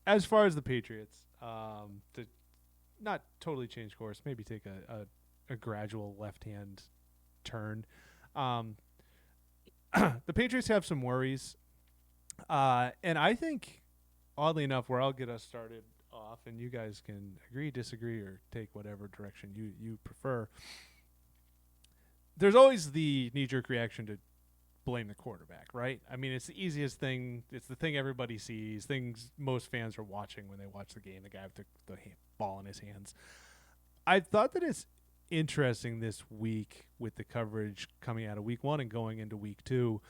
as far as the Patriots, to not totally change course, maybe take a gradual left hand turn. Um, the Patriots have some worries, and I think, oddly enough, where I'll get us started off, and you guys can agree, disagree, or take whatever direction you prefer. There's always the knee jerk reaction to blame the quarterback, right? I mean, it's the easiest thing. It's the thing everybody sees. Things most fans are watching when they watch the game. The guy with the ball in his hands. I thought that it's interesting this week with the coverage coming out of week one and going into week two.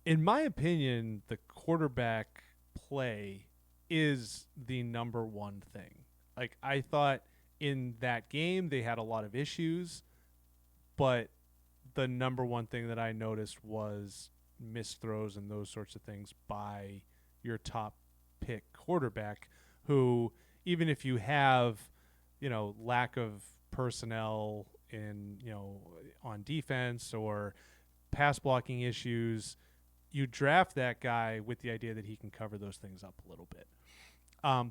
In my opinion, the quarterback play is the number one thing. Like, I thought in that game they had a lot of issues, but the number one thing that I noticed was missed throws and those sorts of things by your top pick quarterback, who, even if you have, lack of personnel in, on defense or pass blocking issues, you draft that guy with the idea that he can cover those things up a little bit.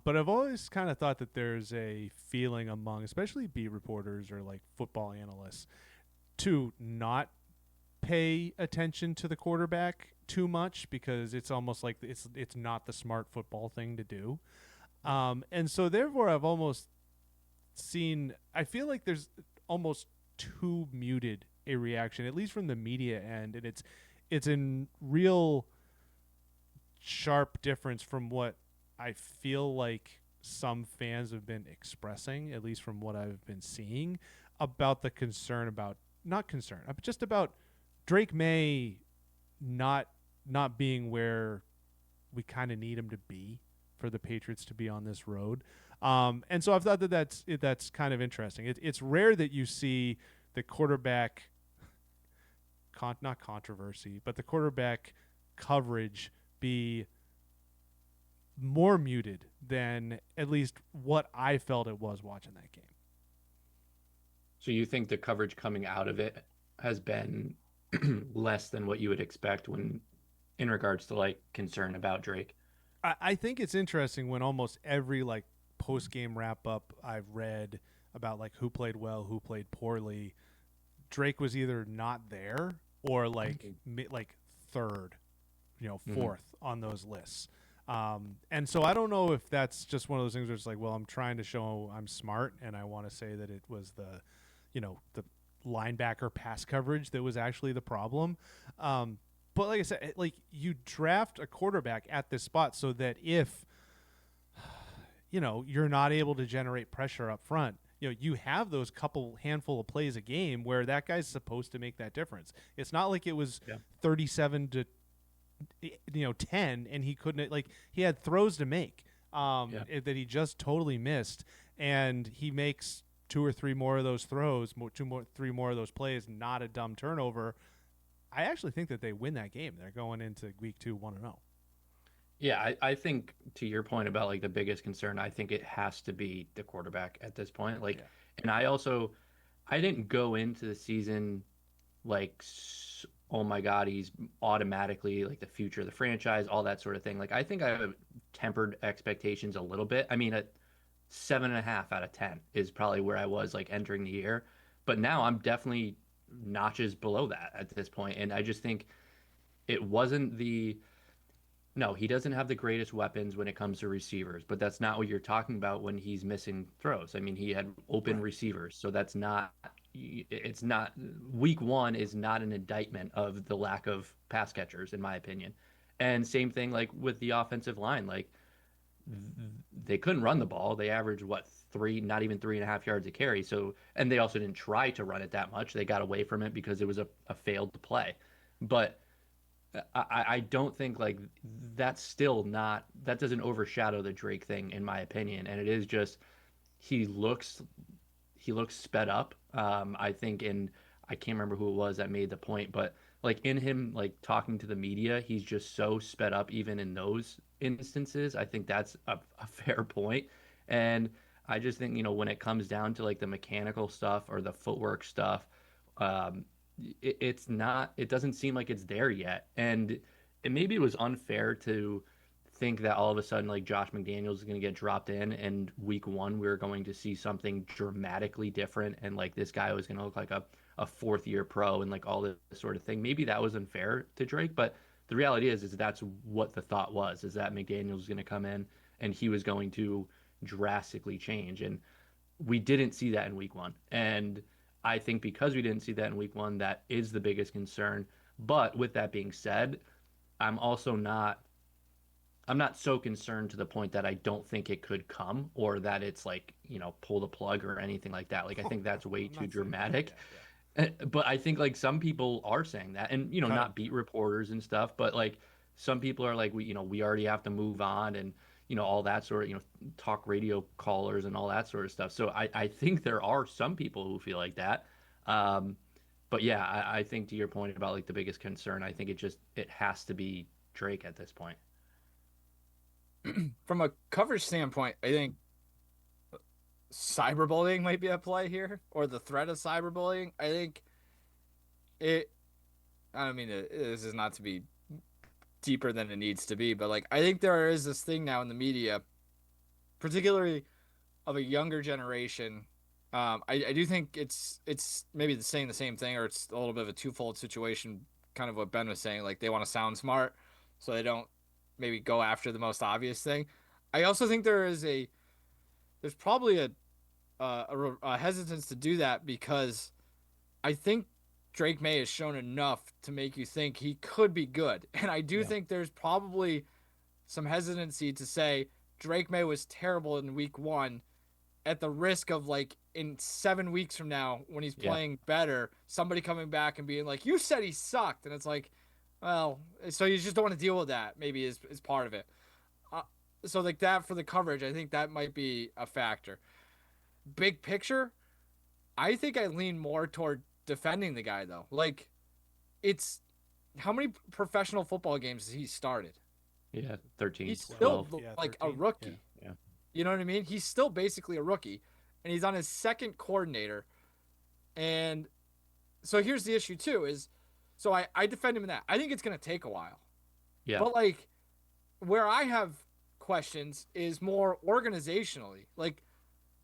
But I've always kind of thought that there's a feeling among, especially beat reporters or like football analysts, to not pay attention to the quarterback too much because it's almost like it's not the smart football thing to do. And so therefore I've almost seen, I feel like there's almost too muted a reaction, at least from the media end, and it's in real sharp difference from what I feel like some fans have been expressing, at least from what I've been seeing, about the concern about, not concern, but just about Drake Maye not being where we kind of need him to be for the Patriots to be on this road. And so I've thought that that's kind of interesting. It's rare that you see the quarterback, not controversy, but the quarterback coverage be more muted than at least what I felt it was watching that game. So you think the coverage coming out of it has been less than what you would expect when in regards to like concern about Drake? I think it's interesting when almost every like post game wrap up I've read about like who played well, who played poorly, Drake was either not there or like Mhm. like third, Mhm. fourth on those lists. And so I don't know if that's just one of those things where it's like, well, I'm trying to show I'm smart, and I want to say that it was the linebacker pass coverage that was actually the problem. Um, but like I said, like you draft a quarterback at this spot so that if you're not able to generate pressure up front, you have those couple handful of plays a game where that guy's supposed to make that difference. It's not like it was Yeah. 37 to 10 and he couldn't, like, he had throws to make Yeah. that he just totally missed, and he makes two or three more of those throws, three more of those plays, not a dumb turnover. I actually think that they win that game. They're going into week 2 1-0. Yeah, I think to your point about like the biggest concern, I think it has to be the quarterback at this point. Like, Yeah. and I didn't go into the season like, oh my God, he's automatically like the future of the franchise, all that sort of thing. Like, I think I have tempered expectations a little bit. I mean, a 7.5 out of 10 is probably where I was like entering the year, but now I'm definitely notches below that at this point, and I just think it wasn't the no, he doesn't have the greatest weapons when it comes to receivers, but that's not what you're talking about when he's missing throws. I mean, he had open Right. receivers, so it's not, week one is not an indictment of the lack of pass catchers, in my opinion. And same thing like with the offensive line, like they couldn't run the ball. They averaged what, three, not even 3.5 yards a carry. So, and they also didn't try to run it that much. They got away from it because it was a failed play. But I don't think like that's still not that doesn't overshadow the Drake thing in my opinion, and it is just he looks he looks sped up. I think in I can't remember who it was that made the point, but like in him like talking to the media, he's just so sped up even in those instances. I think that's a fair point, and I just think when it comes down to like the mechanical stuff or the footwork stuff, um, it's not. It doesn't seem like it's there yet, and maybe it was unfair to think that all of a sudden like Josh McDaniels is going to get dropped in and week one we're going to see something dramatically different and like this guy was going to look like a fourth year pro and like all this sort of thing. Maybe that was unfair to Drake, but the reality is that's what the thought was, is that McDaniels was going to come in and he was going to drastically change. And we didn't see that in week one. And I think because we didn't see that in week one, that is the biggest concern. But with that being said, I'm also not I'm not so concerned to the point that I don't think it could come or that it's like, pull the plug or anything like that. Like I think that's way I'm too not saying that. dramatic. Yeah, But I think like some people are saying that and cut him. not beat reporters and stuff, but like some people are like we already have to move on and all that sort of, talk radio callers and all that sort of stuff. So I think there are some people who feel like that. Um, but yeah, I think to your point about like the biggest concern, I think it has to be Drake at this point. From a coverage standpoint, I think cyberbullying might be at play here, or the threat of cyberbullying. I think it. I don't mean this is not to be deeper than it needs to be, but like I think there is this thing now in the media, particularly of a younger generation. I do think it's maybe saying the same thing, or it's a little bit of a twofold situation. Kind of what Ben was saying, like they want to sound smart, so they don't maybe go after the most obvious thing. I also think there's probably a hesitance to do that because I think Drake May has shown enough to make you think he could be good, and I do Yeah. think there's probably some hesitancy to say Drake May was terrible in week one at the risk of like in 7 weeks from now when he's Yeah. playing better, somebody coming back and being like, "You said he sucked," and it's like, well, so you just don't want to deal with that. Maybe is part of it. Uh, so like that for the coverage, I think that might be a factor. Big picture, I think I lean more toward defending the guy though. Like it's how many professional football games has he started? Yeah, 13, He's still 12. Yeah, like a 13. Yeah. rookie. Yeah. You know what I mean? He's still basically a rookie, and he's on his second coordinator. And so here's the issue too: is so I defend him in that. I think it's gonna take a while, Yeah. but like where I have questions is more organizationally. Like,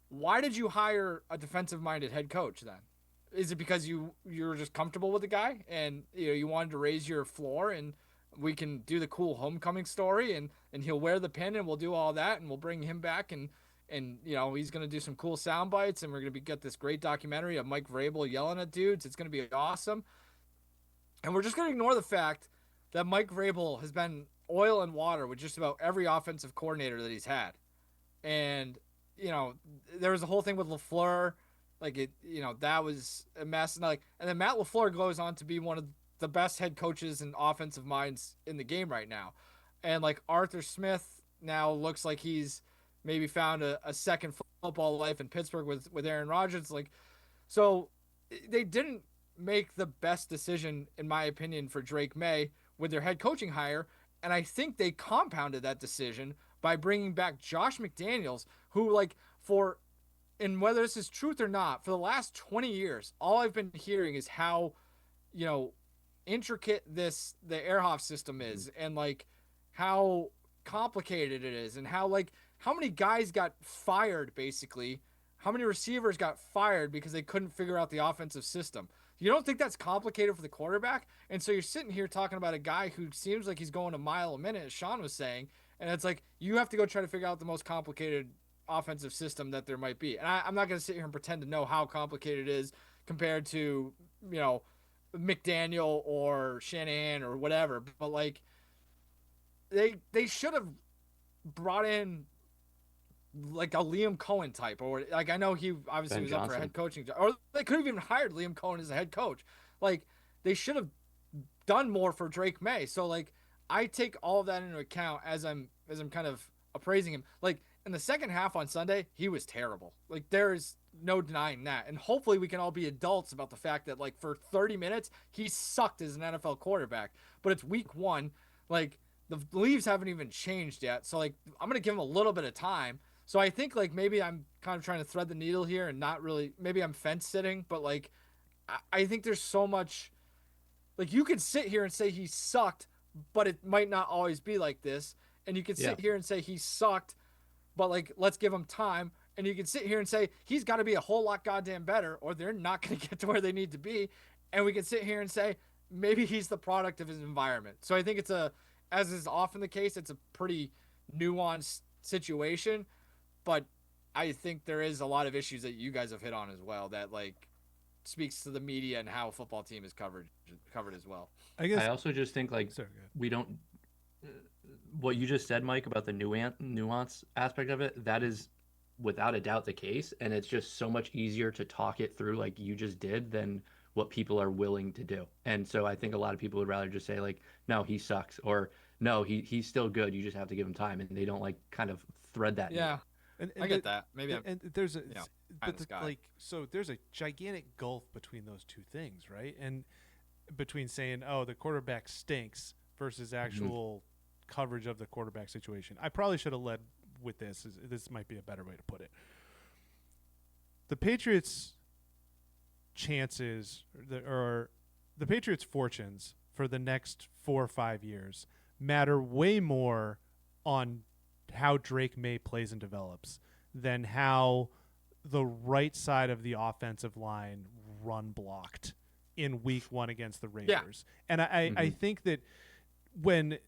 why did you hire a defensive-minded head coach then? Is it because you're just comfortable with the guy and you wanted to raise your floor and we can do the cool homecoming story and he'll wear the pin and we'll do all that and we'll bring him back and he's gonna do some cool sound bites and we're gonna get this great documentary of Mike Vrabel yelling at dudes. It's gonna be awesome, and we're just gonna ignore the fact that Mike Vrabel has been oil and water with just about every offensive coordinator that he's had, and there was a whole thing with LaFleur, like that was a mess, and then Matt LaFleur goes on to be one of the best head coaches and offensive minds in the game right now, and like Arthur Smith now looks like he's maybe found a second football life in Pittsburgh with Aaron Rodgers, like so they didn't make the best decision in my opinion for Drake May with their head coaching hire, and I think they compounded that decision by bringing back Josh McDaniels, who like for and whether this is truth or not, for the last 20 years, all I've been hearing is how, you know, intricate the Airhoff system is and like how complicated it is and how like how many guys got fired basically, how many receivers got fired because they couldn't figure out the offensive system. You don't think that's complicated for the quarterback? And so you're sitting here talking about a guy who seems like he's going a mile a minute, as Sean was saying, and it's like you have to go try to figure out the most complicated offensive system that there might be. And I'm not going to sit here and pretend to know how complicated it is compared to, McDaniel or Shanahan or whatever. But like they should have brought in like a Liam Cohen type, or like I know he obviously Ben was up for a Johnson. head coaching job, or they could have even hired Liam Cohen as a head coach. Like they should have done more for Drake May. So like I take all of that into account as I'm kind of appraising him. Like in the second half on Sunday, he was terrible. Like there's no denying that. And hopefully we can all be adults about the fact that like for 30 minutes he sucked as an NFL quarterback. But it's week 1. Like the leaves haven't even changed yet. So like I'm going to give him a little bit of time. So I think like maybe I'm kind of trying to thread the needle here and not really maybe I'm fence sitting, but like I think there's so much like you could sit here and say he sucked, but it might not always be like this. and you can Yeah. sit here and say he sucked, but like let's give him time. And you can sit here and say he's got to be a whole lot goddamn better, or they're not going to get to where they need to be. And we can sit here and say maybe he's the product of his environment. So I think it's as is often the case, it's a pretty nuanced situation. But I think there is a lot of issues that you guys have hit on as well that like speaks to the media and how a football team is covered as well. I guess I also just think like sorry, go ahead. we don't. What you just said, Mike, about the nuance aspect of it, that is without a doubt the case, and it's just so much easier to talk it through like you just did than what people are willing to do. And so I think a lot of people would rather just say like, no, he sucks, or no, he's still good. You just have to give him time, and they don't like kind of thread that. Yeah, And I get that. Maybe and there's a yeah, but the sky. like so there's a gigantic gulf between those two things, right? And between saying, oh, the quarterback stinks versus actual coverage of the quarterback situation. I probably should have led with this. This might be a better way to put it. The Patriots' chances or the Patriots' fortunes for the next 4 or 5 years matter way more on how Drake Maye plays and develops than how the right side of the offensive line run blocked in week 1 against the Raiders. And I think that when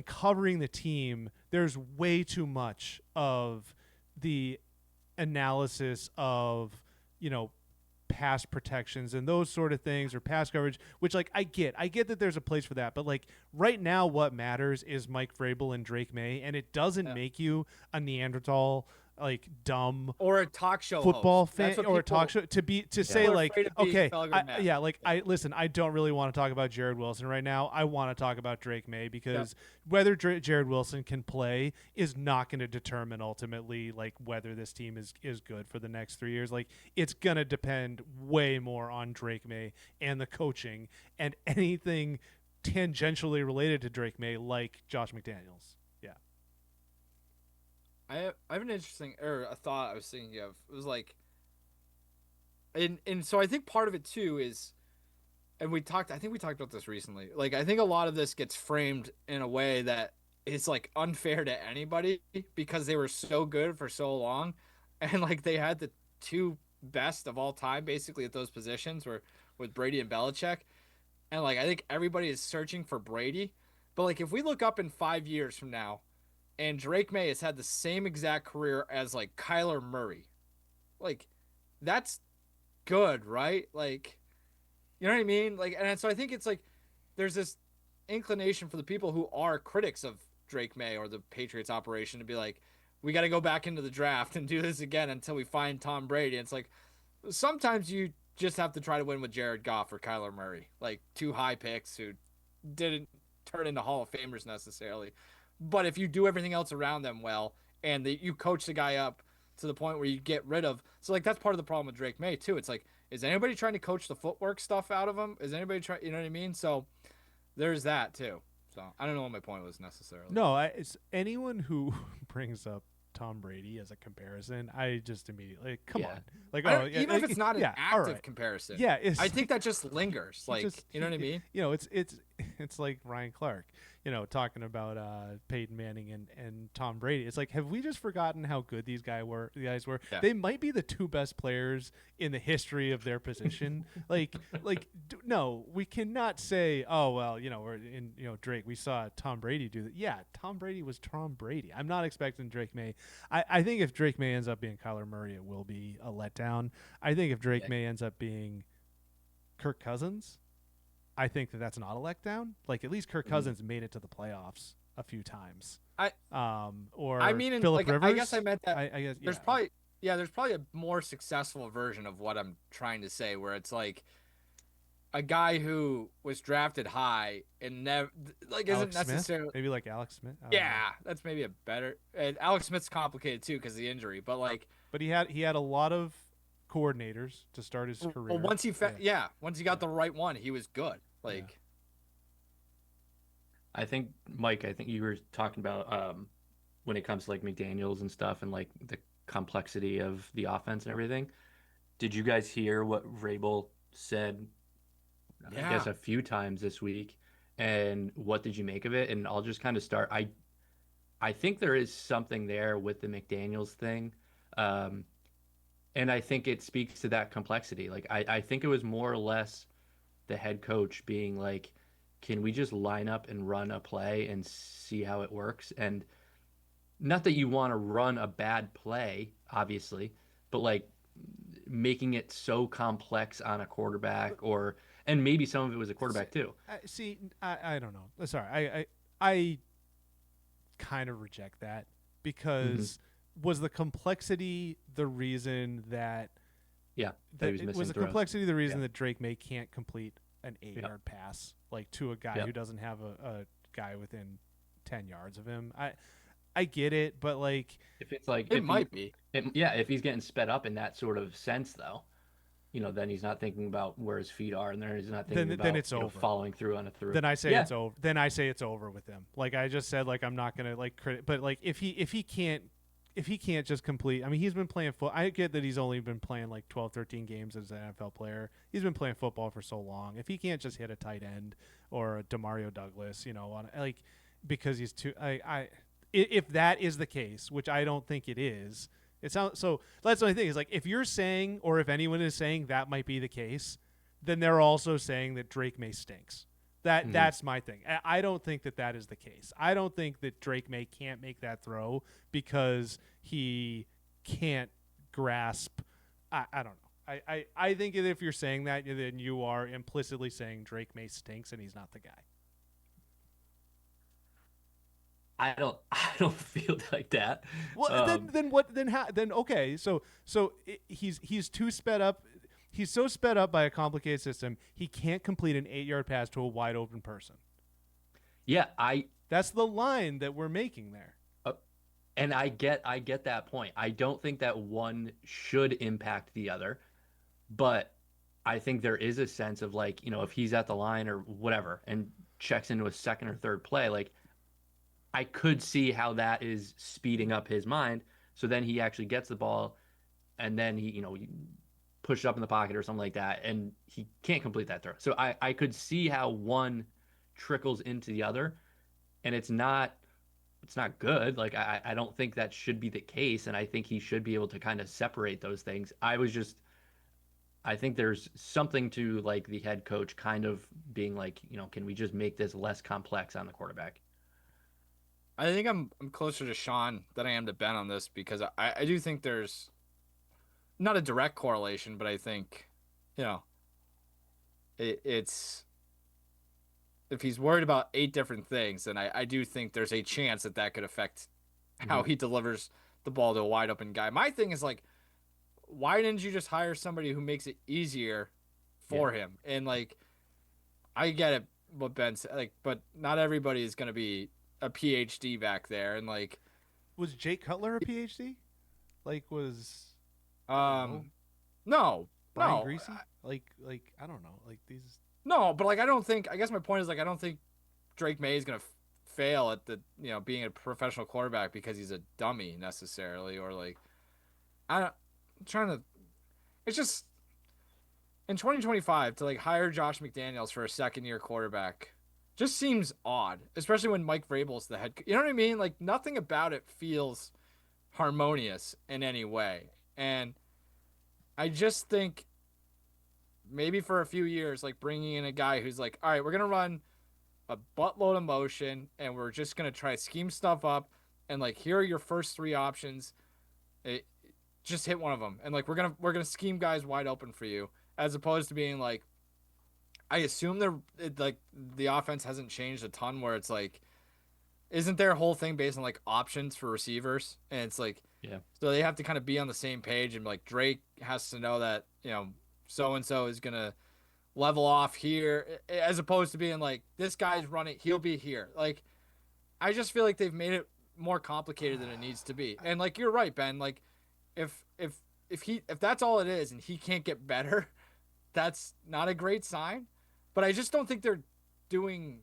covering the team, there's way too much of the analysis of, pass protections and those sort of things, or pass coverage, which like I get that there's a place for that, but like right now what matters is Mike Vrabel and Drake Maye, and it doesn't make you a Neanderthal, like dumb or a talk show football host. fan or a talk show to say People are like, afraid to be okay, Felger yeah, like I don't really want to talk about Jared Wilson right now. I want to talk about Drake Maye because whether Jared Wilson can play is not going to determine ultimately like whether this team is good for the next 3 years. Like it's going to depend way more on Drake Maye and the coaching and anything tangentially related to Drake Maye, like Josh McDaniels. I have an interesting a thought I was thinking of. It was like, and so I think part of it too is, and I think we talked about this recently. Like I think a lot of this gets framed in a way that is like unfair to anybody because they were so good for so long, and like they had the two best of all time basically at those positions were with Brady and Belichick, and like I think everybody is searching for Brady, but like if we look up in 5 years from now and Drake Maye has had the same exact career as like Kyler Murray, like that's good, right? Like, you know what I mean? Like, and so I think it's like there's this inclination for the people who are critics of Drake Maye or the Patriots operation to be like, we got to go back into the draft and do this again until we find Tom Brady. And it's like sometimes you just have to try to win with Jared Goff or Kyler Murray, like two high picks who didn't turn into Hall of Famers necessarily. But if you do everything else around them well, and you coach the guy up to the point where you get rid of, so like that's part of the problem with Drake Maye too. It's like, is anybody trying to coach the footwork stuff out of him? Is anybody trying? You know what I mean? So there's that too. So I don't know what my point was necessarily. No, it's anyone who brings up Tom Brady as a comparison, I just immediately like, come on, like even if it's not an active comparison, I think that just lingers. Like you know what I mean? It's like Ryan Clark, talking about Peyton Manning and Tom Brady. It's like, have we just forgotten how good these guys were? Yeah. They might be the two best players in the history of their position. No, we cannot say, oh well, we're in Drake. We saw Tom Brady do that. Yeah, Tom Brady was Tom Brady. I'm not expecting Drake Maye. I think if Drake Maye ends up being Kyler Murray, it will be a letdown. I think if Drake Maye ends up being Kirk Cousins, I think that's not a letdown. Like at least Kirk Cousins made it to the playoffs a few times. Phillip Rivers. I guess I meant that. I guess there's probably a more successful version of what I'm trying to say, where it's like a guy who was drafted high and never isn't necessarily maybe like Alex Smith. That's maybe a better. And Alex Smith's complicated too because of the injury, but he had a lot of coordinators to start his career. Well, once he once he got the right one, he was good. I think Mike, you were talking about when it comes to like McDaniels and stuff and like the complexity of the offense and everything. Did you guys hear what Vrabel said? I guess a few times this week, and what did you make of it? And I'll just kind of start. I I think there is something there with the McDaniels thing. Um, and I think it speaks to that complexity. Like, I think it was more or less the head coach being like, can we just line up and run a play and see how it works? And not that you want to run a bad play, obviously, but like making it so complex on a quarterback, or and maybe some of it was a quarterback too. See, I don't know. Sorry, I kind of reject that Hmm. because was the complexity the reason that Yeah, that he was was missing the throws. complexity the reason Yeah, that Drake May can't complete an 8 yeah, yard pass like to a guy yeah. who doesn't have a guy within 10 yards of him? I get it, but like If it's like It might be. yeah, if he's getting sped up in that sort of sense, though, then he's not thinking about where his feet are, and then he's not thinking then about it's over. following through on a through. Then I say Yeah, it's over. Then I say it's over with him. Like I just said, like I'm not gonna like but like if he can't just complete, I mean, he's been playing foot. I get that he's only been playing like 12, 13 games as an NFL player. He's been playing football for so long. If he can't just hit a tight end or a Demario Douglas, on like because he's too, if that is the case, which I don't think it is, it sounds so. That's the only thing is like if you're saying, or if anyone is saying that might be the case, then they're also saying that Drake May stinks. hmm, That's my thing. I don't think that is the case. I don't think that Drake May can't make that throw because he can't grasp. I don't know. I think that if you're saying that, then you are implicitly saying Drake May stinks and he's not the guy. I don't feel like that. Well, Um, then what? Then how? Then okay. He's too sped up. He's so sped up by a complicated system. He can't complete an 8 yard pass to a wide open person. yeah, I That's the line that we're making there. uh, and I get that point. I don't think that one should impact the other, but I think there is a sense of like, if he's at the line or whatever and checks into a second or third play, like I could see how that is speeding up his mind. So then he actually gets the ball and then he push it up in the pocket or something like that, and he can't complete that throw. So I could see how one trickles into the other, and it's not good. Like I don't think that should be the case, and I think he should be able to kind of separate those things. I think there's something to like the head coach kind of being like, can we just make this less complex on the quarterback? I think I'm closer to Sean than I am to Ben on this because I do think there's not a direct correlation, but I think, you know, it's if he's worried about 8 different things, then I do think there's a chance that could affect how Hmm. he delivers the ball to a wide open guy. My thing is like, why didn't you just hire somebody who makes it easier Yeah. for him? And like, I get it, what Ben said, like, but not everybody is going to be a PhD back there. And like, Was Jake Cutler a PhD? Like was I don't know, um, no, Brian no, Greasy? Like I don't know. Like these. no, but like, I don't think, I guess my point is like, I don't think Drake May is going to fail at being a professional quarterback because he's a dummy necessarily, or like, I'm trying to, it's just, in 2025 to like hire Josh McDaniels for a second year quarterback just seems odd, especially when Mike Vrabel's the head. You know what I mean? Like nothing about it feels harmonious in any way, and I just think maybe for a few years, like bringing in a guy who's like, all right, we're gonna run a buttload of motion, and we're just gonna try to scheme stuff up, and like here are your first three options. It, just hit one of them, and like we're gonna scheme guys wide open for you, as opposed to being like, I assume like the offense hasn't changed a ton where it's like, isn't their whole thing based on like options for receivers? And it's like, Yeah. so they have to kind of be on the same page, and like Drake has to know that, so and so is going to level off here, as opposed to being like, this guy's running, he'll be here. Like, I just feel like they've made it more complicated than it needs to be. And like, you're right, Ben. Like, if that's all it is and he can't get better, that's not a great sign. But I just don't think they're doing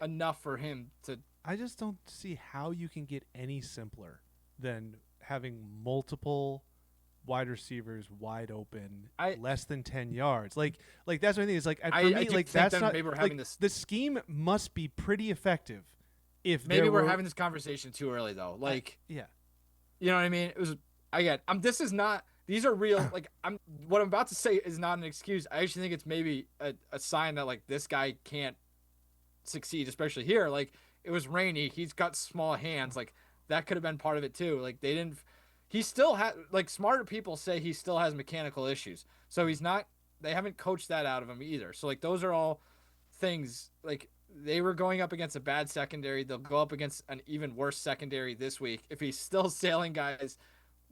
enough for him to. I just don't see how you can get any simpler than having multiple wide receivers wide open, I less than 10 yards. Like that's what I think is like for I me, do like think that's that not maybe we're like having this. the scheme must be pretty effective if Maybe there we're were, having this conversation too early though. Like, yeah, you know what I mean? It was again. This is not. These are real. Like, what I'm about to say is not an excuse. I actually think it's maybe a sign that like this guy can't succeed, especially here. Like, it was rainy. He's got small hands. Like, that could have been part of it too. Like, they didn't. He still had like smarter people say he still has mechanical issues. So he's not. They haven't coached that out of him either. So like those are all things like they were going up against a bad secondary. They'll go up against an even worse secondary this week. If he's still sailing guys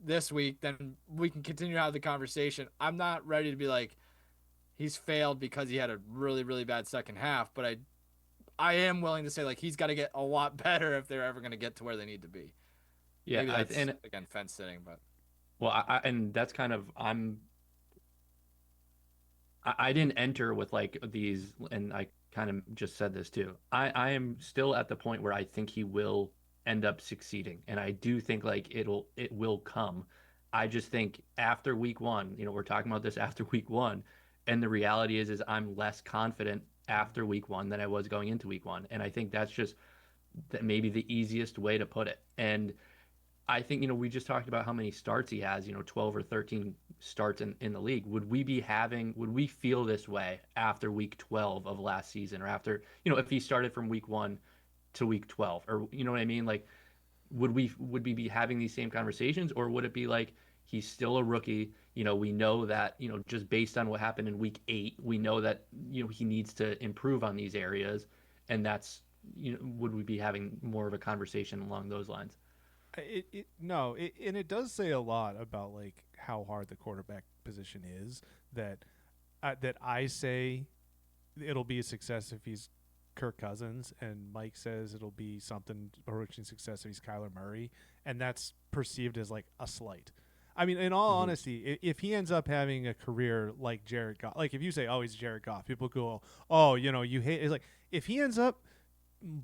this week, then we can continue to have the conversation. I'm not ready to be like he's failed because he had a really, really bad second half, but I am willing to say like he's got to get a lot better if they're ever going to get to where they need to be. Yeah, Maybe that's and again fence sitting, but well, and that's kind of I didn't enter with like these, and I kind of just said this too. I am still at the point where I think he will end up succeeding, and I do think like it will come. I just think after week one, we're talking about this after week one, and the reality is I'm less confident after week one than I was going into week one, and I think that's just maybe the easiest way to put it. And I think, we just talked about how many starts he has, 12 or 13 starts in the league. Would we feel this way after week 12 of last season, or after, if he started from week 1 to week 12, or you know what I mean? Like, would we be having these same conversations, or would it be like he's still a rookie? We know that, just based on what happened in week 8, we know that, he needs to improve on these areas. And that's, would we be having more of a conversation along those lines? No, and it does say a lot about like how hard the quarterback position is. That I say it'll be a success if he's Kirk Cousins, and Mike says it'll be something approaching success if he's Kyler Murray, and that's perceived as like a slight. I mean, in all honesty, if he ends up having a career like Jared Goff, like if you say, "Oh, he's Jared Goff," people go, "Oh, you hate." It's like if he ends up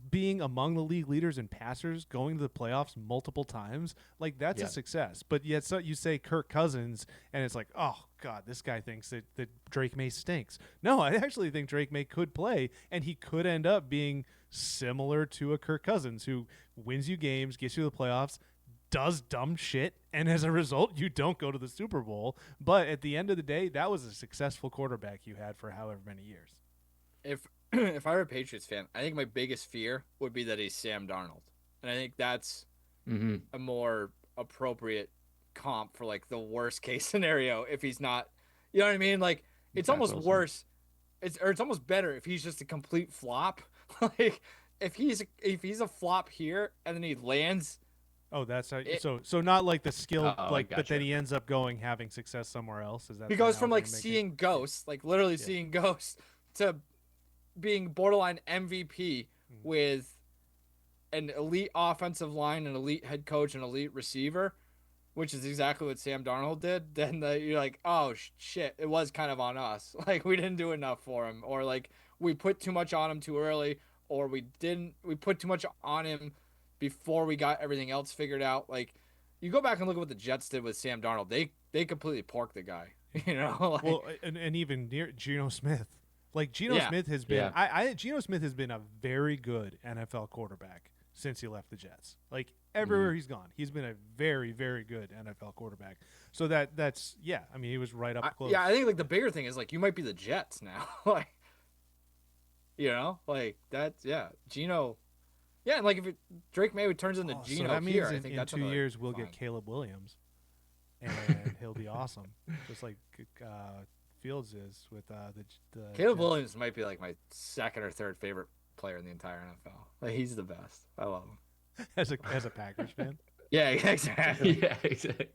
being among the league leaders in passers, going to the playoffs multiple times, like that's a success. But yet, so you say Kirk Cousins, and it's like, oh God, this guy thinks that Drake Maye stinks. No, I actually think Drake Maye could play, and he could end up being similar to a Kirk Cousins who wins you games, gets you to the playoffs, does dumb shit, and as a result, you don't go to the Super Bowl. But at the end of the day, that was a successful quarterback you had for however many years. If I were a Patriots fan, I think my biggest fear would be that he's Sam Darnold, and I think that's a more appropriate comp for like the worst case scenario. If he's not, you know what I mean? Like it's almost worse. It's almost better if he's just a complete flop. Like if he's a flop here and then he lands. Oh, that's how, so not like the skill, like, gotcha. But then he ends up having success somewhere else. Is that he goes from like seeing ghosts, like literally seeing ghosts, to being borderline MVP with an elite offensive line, an elite head coach, an elite receiver, which is exactly what Sam Darnold did. Then you're like, oh shit, it was kind of on us. Like we didn't do enough for him, or like we put too much on him too early, or we put too much on him before we got everything else figured out. Like you go back and look at what the Jets did with Sam Darnold. They completely porked the guy. Like, well, and even near Geno Smith. Like Geno Smith has been, Geno Smith has been a very good NFL quarterback since he left the Jets. Like everywhere he's gone, he's been a very, very good NFL quarterback. So that's I mean, he was right up close. I think like the bigger thing is like you might be the Jets now, like like that's Geno. Yeah, and like if Drake Maye turns into Geno, so that means here, in, I think in that's 2 years we'll get Caleb Williams, and he'll be awesome, just like Fields is with the Caleb Williams might be like my second or third favorite player in the entire NFL. Like he's the best. I love him. as a Packers fan. Yeah, exactly. Yeah, exactly.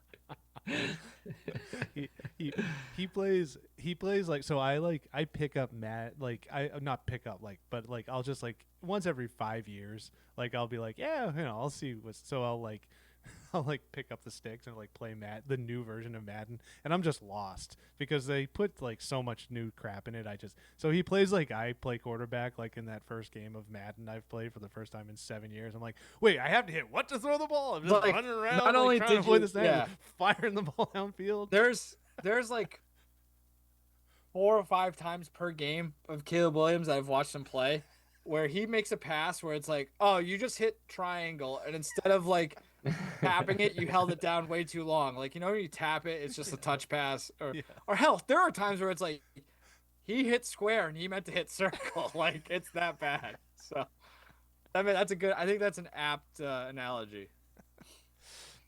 he plays like, so I pick up Matt, like I not pick up like, but like I'll just like once every 5 years, like I'll be like, I'll see what's, so I'll like pick up the sticks and like play the new version of Madden, and I'm just lost because they put like so much new crap in it. So he plays like I play quarterback, like in that first game of Madden I've played for the first time in 7 years. I'm like, wait, I have to hit what to throw the ball? I'm just running around, not only trying to avoid this thing, firing the ball downfield. There's like 4 or 5 times per game of Caleb Williams I've watched him play, where he makes a pass where it's like, oh, you just hit triangle, and instead of like tapping it, you held it down way too long. Like, you know, when you tap it, it's just a touch pass. Or hell, there are times where it's like he hit square and he meant to hit circle. Like, it's that bad. So, I mean, that's a good. I think that's an apt analogy.